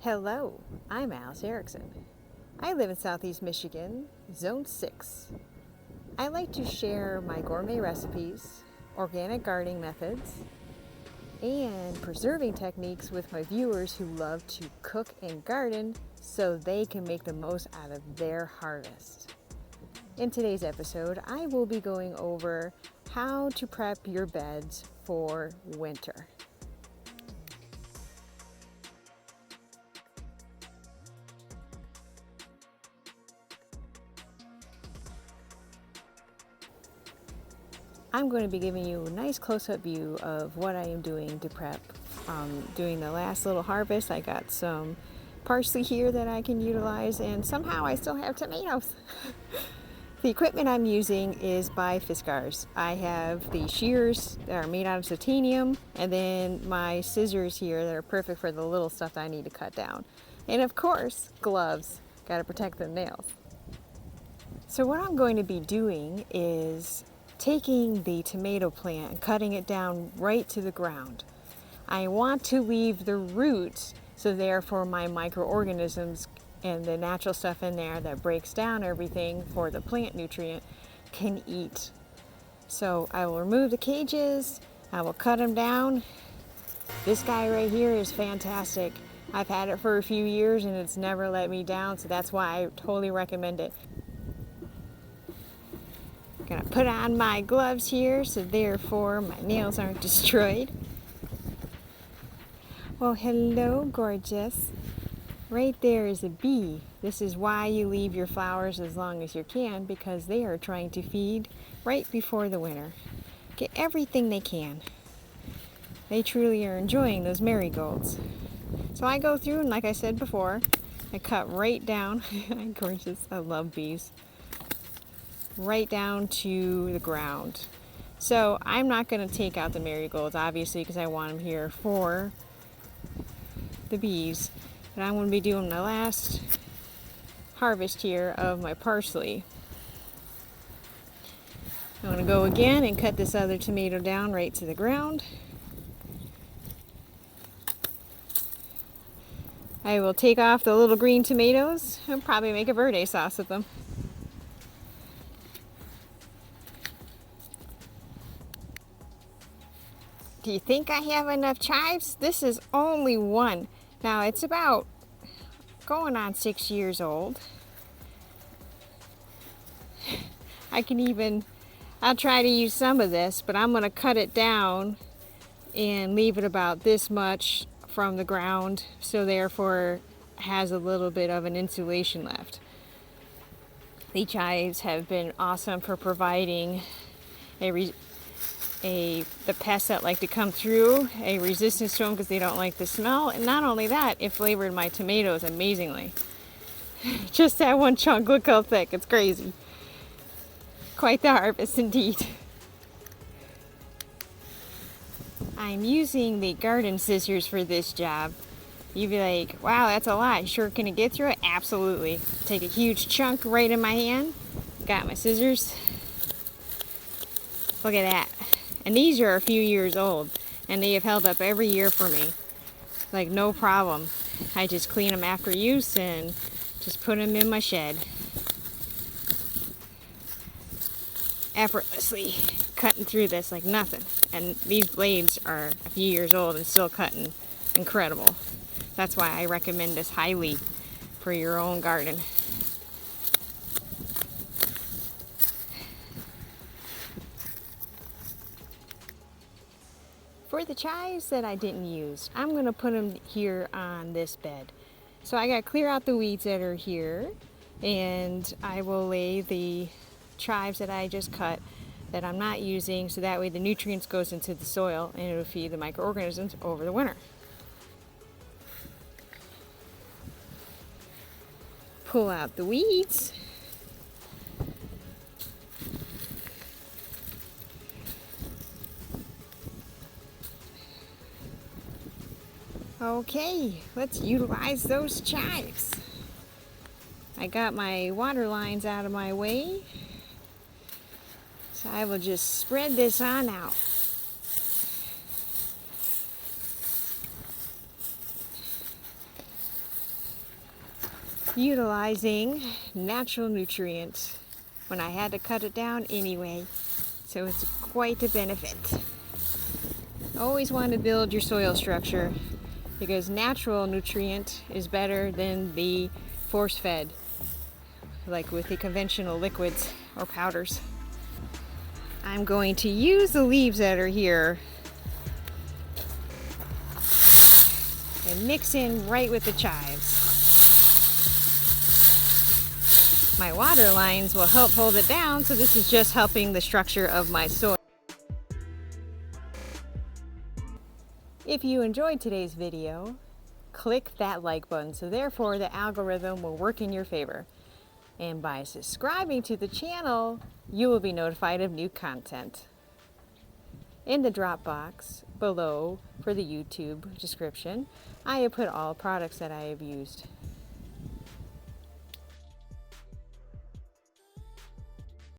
Hello, I'm Alice Erickson. I live in Southeast Michigan, Zone 6. I like to share my gourmet recipes, organic gardening methods, and preserving techniques with my viewers who love to cook and garden so they can make the most out of their harvest. In today's episode, I will be going over how to prep your beds for winter. I'm going to be giving you a nice close-up view of what I am doing to prep. Doing the last little harvest, I got some parsley here that I can utilize, and somehow I still have tomatoes. The equipment I'm using is by Fiskars. I have the shears that are made out of titanium, and then my scissors here that are perfect for the little stuff that I need to cut down. And of course, gloves. Got to protect the nails. So what I'm going to be doing is taking the tomato plant and cutting it down right to the ground. I want to leave the roots, so therefore my microorganisms and the natural stuff in there that breaks down everything for the plant nutrient can eat. So I will remove the cages, I will cut them down. This guy right here is fantastic. I've had it for a few years and it's never let me down, so that's why I totally recommend it. Gonna put on my gloves here so therefore my nails aren't destroyed. Well, hello, gorgeous. Right there is a bee. This is why you leave your flowers as long as you can, because they are trying to feed right before the winter. Get everything they can. They truly are enjoying those marigolds. So I go through and, like I said before, I cut right down. Gorgeous. I love bees. Right down to the ground. So I'm not going to take out the marigolds, obviously, because I want them here for the bees. But I'm going to be doing the last harvest here of my parsley. I'm going to go again and cut this other tomato down right to the ground. I will take off the little green tomatoes and probably make a verde sauce with them. Do you think I have enough chives? This is only one. Now it's about going on 6 years old. I'll try to use some of this, but I'm going to cut it down and leave it about this much from the ground, so therefore has a little bit of an insulation left. The chives have been awesome for providing the pests that like to come through a resistance to them because they don't like the smell. And not only that, it flavored my tomatoes amazingly. Just that one chunk, look how thick, it's crazy. Quite the harvest indeed. I'm using the garden scissors for this job. You'd be like, wow, that's a lot. Sure, can it get through it? Absolutely. Take a huge chunk right in my hand. Got my scissors. Look at that. And these are a few years old, and they have held up every year for me. Like, no problem. I just clean them after use and just put them in my shed. Effortlessly cutting through this like nothing. And these blades are a few years old and still cutting incredible. That's why I recommend this highly for your own garden. For the chives that I didn't use, I'm going to put them here on this bed. So I got to clear out the weeds that are here, and I will lay the chives that I just cut that I'm not using, so that way the nutrients goes into the soil and it'll feed the microorganisms over the winter. Pull out the weeds. Okay, let's utilize those chives. I got my water lines out of my way, so I will just spread this on out. utilizing natural nutrients when I had to cut it down anyway. So it's quite a benefit. Always want to build your soil structure because natural nutrient is better than the force-fed, like with the conventional liquids or powders. I'm going to use the leaves that are here and mix in right with the chives. My water lines will help hold it down, so this is just helping the structure of my soil. If you enjoyed today's video, click that like button so therefore the algorithm will work in your favor. And by subscribing to the channel, you will be notified of new content. In the drop box below for the YouTube description, I have put all products that I have used.